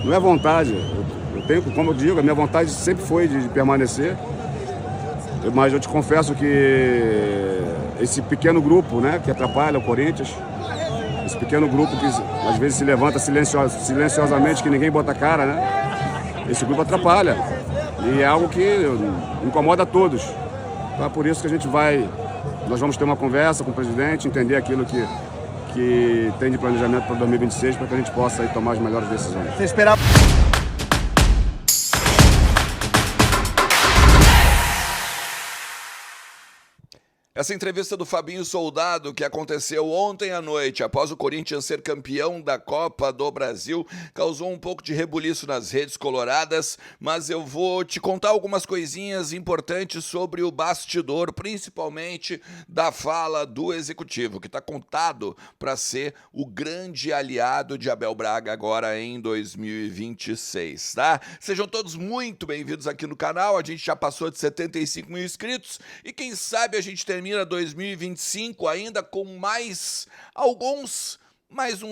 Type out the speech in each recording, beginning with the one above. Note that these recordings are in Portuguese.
não é vontade. Eu tenho, como eu digo, a minha vontade sempre foi de permanecer. Mas eu te confesso que esse pequeno grupo, né, que atrapalha o Corinthians, esse pequeno grupo que às vezes se levanta silenciosamente, que ninguém bota a cara, né? Esse grupo atrapalha. E é algo que incomoda a todos. Então é por isso que nós vamos ter uma conversa com o presidente, entender aquilo que tem de planejamento para 2026, para que a gente possa aí tomar as melhores decisões. Você esperava. Essa entrevista do Fabinho Soldado, que aconteceu ontem à noite, após o Corinthians ser campeão da Copa do Brasil, causou um pouco de rebuliço nas redes coloradas, mas eu vou te contar algumas coisinhas importantes sobre o bastidor, principalmente da fala do executivo, que está contado para ser o grande aliado de Abel Braga agora em 2026, tá? Sejam todos muito bem-vindos aqui no canal, a gente já passou de 75 mil inscritos e quem sabe a gente termina 2025 ainda com mais uns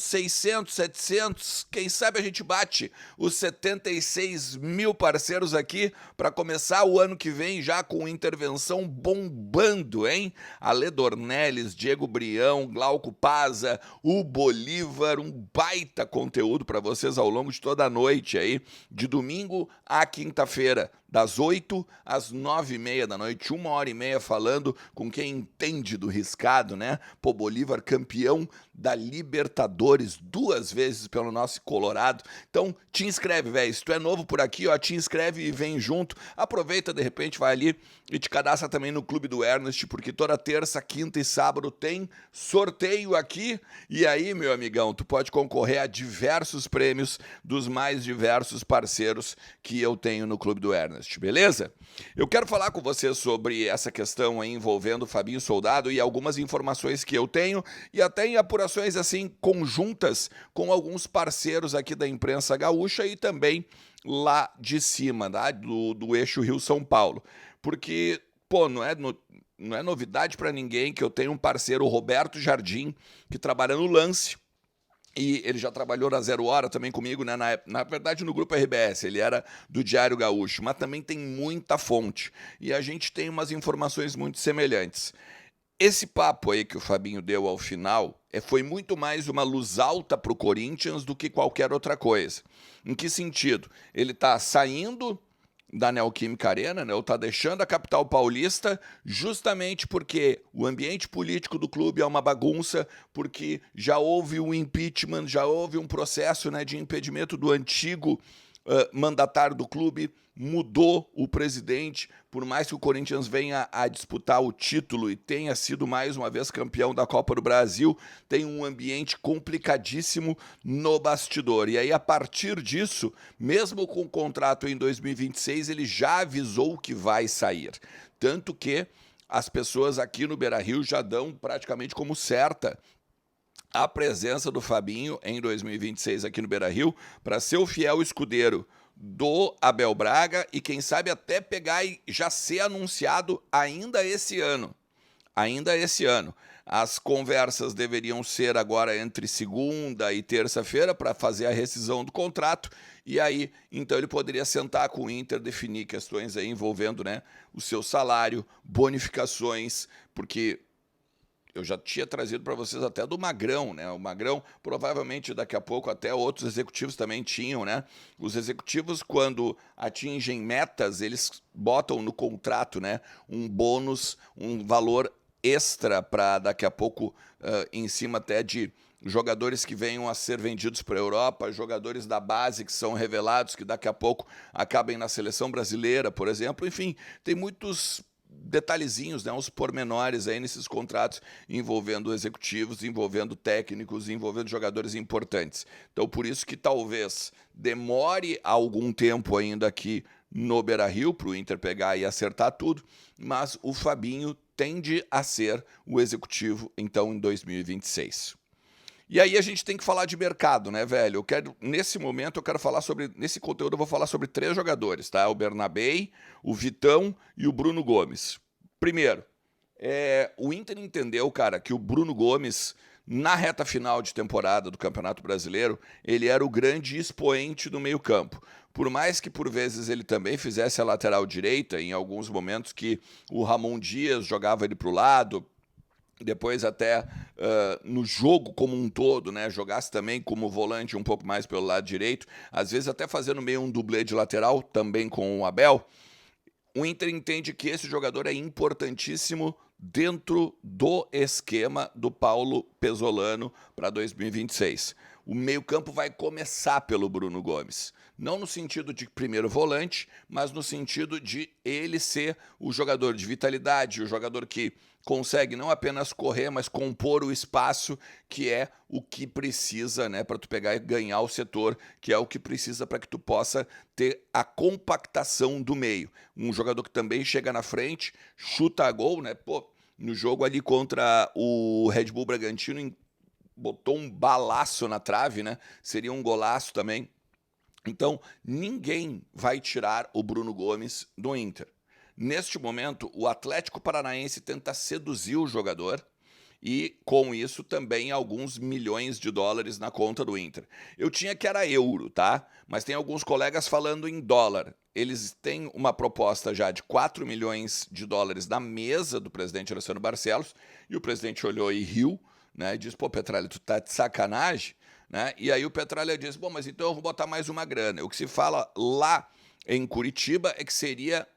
600, 700, quem sabe a gente bate os 76 mil parceiros aqui para começar o ano que vem já com intervenção bombando, hein? Ale Dornelles, Diego Brião, Glauco Paza, o Bolívar, um baita conteúdo para vocês ao longo de toda a noite aí, de domingo à quinta-feira, das 8 às 9h30 da noite, 1h30 falando com quem entende do riscado, né? Pô, Bolívar campeão da Libertadores 2 vezes pelo nosso Colorado. Então, te inscreve, velho. Se tu é novo por aqui, ó, te inscreve e vem junto. Aproveita, de repente, vai ali e te cadastra também no Clube do Ernest, porque toda terça, quinta e sábado tem sorteio aqui. E aí, meu amigão, tu pode concorrer a diversos prêmios dos mais diversos parceiros que eu tenho no Clube do Ernest, beleza? Eu quero falar com você sobre essa questão aí envolvendo o Fabinho Soldado e algumas informações que eu tenho e até em apurações assim conjuntas com alguns parceiros aqui da imprensa gaúcha e também lá de cima, tá? do eixo Rio-São Paulo. Porque, pô, não é novidade para ninguém que eu tenho um parceiro, o Roberto Jardim, que trabalha no Lance. E ele já trabalhou na Zero Hora também comigo, né? Na verdade, no Grupo RBS, ele era do Diário Gaúcho, mas também tem muita fonte. E a gente tem umas informações muito semelhantes. Esse papo aí que o Fabinho deu ao final foi muito mais uma luz alta para o Corinthians do que qualquer outra coisa. Em que sentido? Ele está saindo da Neoquímica Arena, né, ou está deixando a capital paulista justamente porque o ambiente político do clube é uma bagunça, porque já houve um impeachment, já houve um processo, né, de impedimento do antigo mandatário do clube, mudou o presidente, por mais que o Corinthians venha a disputar o título e tenha sido mais uma vez campeão da Copa do Brasil, tem um ambiente complicadíssimo no bastidor. E aí, a partir disso, mesmo com o contrato em 2026, ele já avisou que vai sair. Tanto que as pessoas aqui no Beira-Rio já dão praticamente como certa a presença do Fabinho em 2026 aqui no Beira-Rio para ser o fiel escudeiro do Abel Braga e quem sabe até pegar e já ser anunciado ainda esse ano. Ainda esse ano. As conversas deveriam ser agora entre segunda e terça-feira para fazer a rescisão do contrato e aí, então ele poderia sentar com o Inter, definir questões aí envolvendo, né, o seu salário, bonificações, porque eu já tinha trazido para vocês até do Magrão, né? O Magrão, provavelmente daqui a pouco até outros executivos também tinham, né? Os executivos, quando atingem metas, eles botam no contrato, né, um bônus, um valor extra para daqui a pouco, em cima até de jogadores que venham a ser vendidos para a Europa, jogadores da base que são revelados, que daqui a pouco acabem na seleção brasileira, por exemplo. Enfim, tem muitos detalhezinhos, né, uns pormenores aí nesses contratos envolvendo executivos, envolvendo técnicos, envolvendo jogadores importantes. Então, por isso que talvez demore algum tempo ainda aqui no Beira-Rio para o Inter pegar e acertar tudo, mas o Fabinho tende a ser o executivo, então, em 2026. E aí a gente tem que falar de mercado, né, velho? Nesse momento, eu quero falar sobre... Nesse conteúdo, eu vou falar sobre 3 jogadores, tá? O Bernabei, o Vitão e o Bruno Gomes. Primeiro, o Inter entendeu, cara, que o Bruno Gomes Na reta final de temporada do Campeonato Brasileiro, ele era o grande expoente do meio-campo. Por mais que por vezes ele também fizesse a lateral direita, em alguns momentos que o Ramon Dias jogava ele para o lado, depois até no jogo como um todo, né, jogasse também como volante um pouco mais pelo lado direito, às vezes até fazendo meio um dublê de lateral, também com o Abel, o Inter entende que esse jogador é importantíssimo dentro do esquema do Paulo Pesolano para 2026. O meio-campo vai começar pelo Bruno Gomes. Não no sentido de primeiro volante, mas no sentido de ele ser o jogador de vitalidade, o jogador que consegue não apenas correr, mas compor o espaço, que é o que precisa, né, para tu pegar e ganhar o setor, que é o que precisa para que tu possa ter a compactação do meio. Um jogador que também chega na frente, chuta a gol, né? Pô, no jogo ali contra o Red Bull Bragantino, botou um balaço na trave, né? Seria um golaço também. Então, ninguém vai tirar o Bruno Gomes do Inter. Neste momento, o Atlético Paranaense tenta seduzir o jogador e, com isso, também alguns milhões de dólares na conta do Inter. Eu tinha que era euro, tá? Mas tem alguns colegas falando em dólar. Eles têm uma proposta já de 4 milhões de dólares na mesa do presidente Alessandro Barcelos, e o presidente olhou e riu, né? E disse, pô, Petralha, tu tá de sacanagem? Né? E aí o Petralha disse, bom, mas então eu vou botar mais uma grana. O que se fala lá em Curitiba é que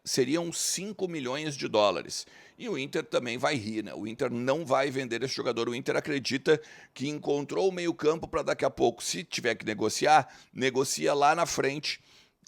seriam 5 milhões de dólares. E o Inter também vai rir, né? O Inter não vai vender esse jogador. O Inter acredita que encontrou o meio-campo para daqui a pouco, se tiver que negociar, negocia lá na frente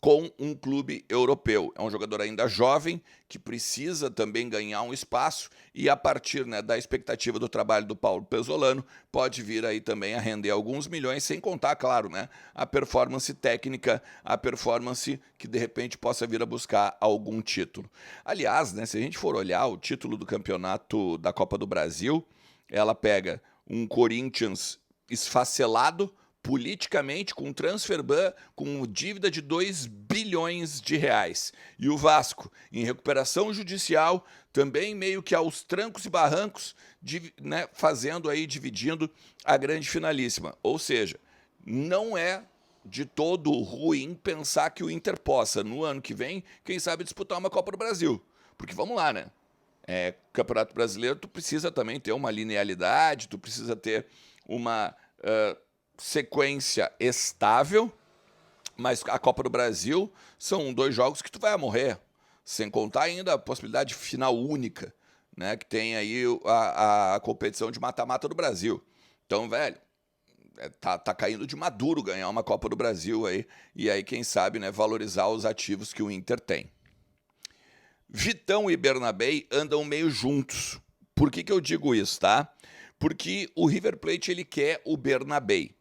com um clube europeu. É um jogador ainda jovem, que precisa também ganhar um espaço, e a partir, né, da expectativa do trabalho do Paulo Pesolano, pode vir aí também a render alguns milhões, sem contar, claro, né, a performance técnica, a performance que de repente possa vir a buscar algum título. Aliás, né, se a gente for olhar o título do campeonato da Copa do Brasil, ela pega um Corinthians esfacelado, politicamente, com transfer ban, com dívida de 2 bilhões de reais. E o Vasco, em recuperação judicial, também meio que aos trancos e barrancos, né, fazendo aí, dividindo a grande finalíssima. Ou seja, não é de todo ruim pensar que o Inter possa, no ano que vem, quem sabe disputar uma Copa do Brasil. Porque vamos lá, né? Campeonato Brasileiro, tu precisa também ter uma linearidade, tu precisa ter uma sequência estável, mas a Copa do Brasil são 2 jogos que tu vai morrer, sem contar ainda a possibilidade de final única, né, que tem aí a competição de mata-mata do Brasil. Então, velho, tá caindo de maduro ganhar uma Copa do Brasil aí, e aí, quem sabe, né, valorizar os ativos que o Inter tem. Vitão e Bernabei andam meio juntos. Por que eu digo isso, tá? Porque o River Plate, ele quer o Bernabei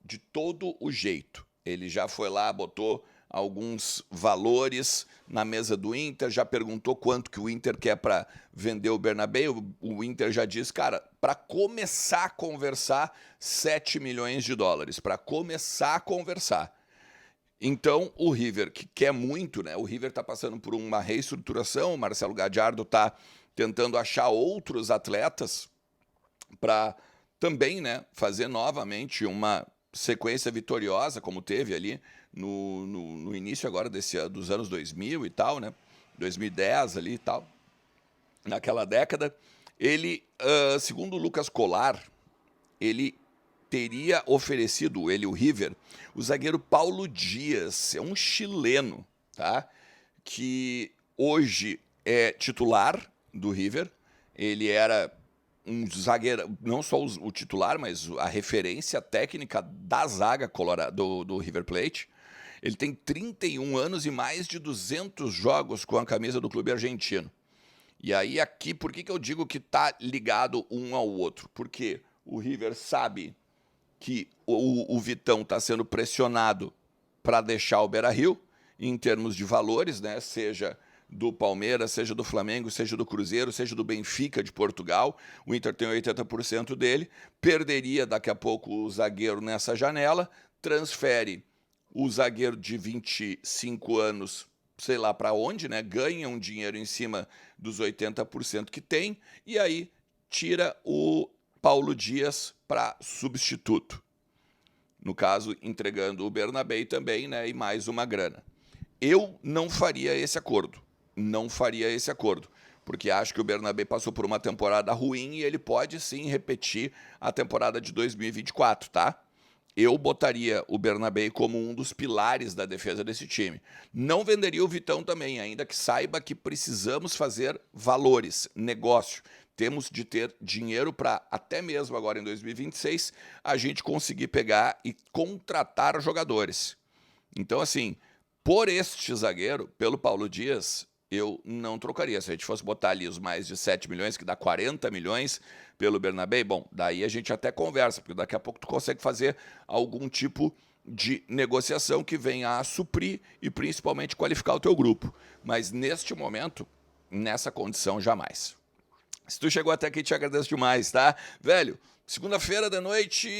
de todo o jeito. Ele já foi lá, botou alguns valores na mesa do Inter, já perguntou quanto que o Inter quer para vender o Bernabéu. O Inter já disse, cara, para começar a conversar, 7 milhões de dólares, para começar a conversar. Então, o River, que quer muito, né? O River está passando por uma reestruturação, o Marcelo Gadiardo está tentando achar outros atletas para também, né, fazer novamente uma sequência vitoriosa, como teve ali no início agora dos anos 2000 e tal, né? 2010 ali e tal, naquela década. Ele, segundo o Lucas Colar, ele teria oferecido, o River, o zagueiro Paulo Dias, é um chileno, tá? Que hoje é titular do River. Ele era um zagueiro, não só o titular, mas a referência técnica da zaga do River Plate. Ele tem 31 anos e mais de 200 jogos com a camisa do clube argentino. E aí aqui, por que eu digo que tá ligado um ao outro? Porque o River sabe que o Vitão está sendo pressionado para deixar o Beira-Rio, em termos de valores, né? Seja do Palmeiras, seja do Flamengo, seja do Cruzeiro, seja do Benfica de Portugal. O Inter tem 80% dele, perderia daqui a pouco o zagueiro nessa janela, transfere o zagueiro de 25 anos, sei lá para onde, né? Ganha um dinheiro em cima dos 80% que tem, e aí tira o Paulo Dias para substituto. No caso, entregando o Bernabé também, né, e mais uma grana. Eu não faria esse acordo. Não faria esse acordo. Porque acho que o Bernabé passou por uma temporada ruim e ele pode sim repetir a temporada de 2024, tá? Eu botaria o Bernabé como um dos pilares da defesa desse time. Não venderia o Vitão também, ainda que saiba que precisamos fazer valores, negócio. Temos de ter dinheiro para, até mesmo agora em 2026, a gente conseguir pegar e contratar jogadores. Então, assim, por este zagueiro, pelo Paulo Dias, eu não trocaria. Se a gente fosse botar ali os mais de 7 milhões, que dá 40 milhões pelo Bernabé, bom, daí a gente até conversa, porque daqui a pouco tu consegue fazer algum tipo de negociação que venha a suprir e principalmente qualificar o teu grupo. Mas neste momento, nessa condição, jamais. Se tu chegou até aqui, te agradeço demais, tá? Velho, segunda-feira da noite,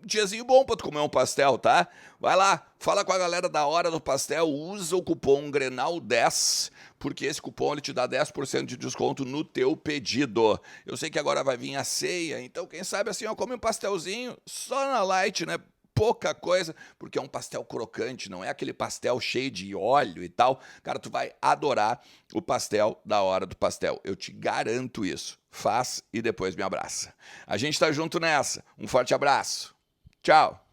diazinho bom pra tu comer um pastel, tá? Vai lá, fala com a galera da Hora do Pastel, usa o cupom GRENAL10, porque esse cupom ele te dá 10% de desconto no teu pedido. Eu sei que agora vai vir a ceia, então quem sabe assim, ó, come um pastelzinho só na light, né? Pouca coisa, porque é um pastel crocante, não é aquele pastel cheio de óleo e tal. Cara, tu vai adorar o pastel da Hora do Pastel. Eu te garanto isso. Faz e depois me abraça. A gente tá junto nessa. Um forte abraço. Tchau.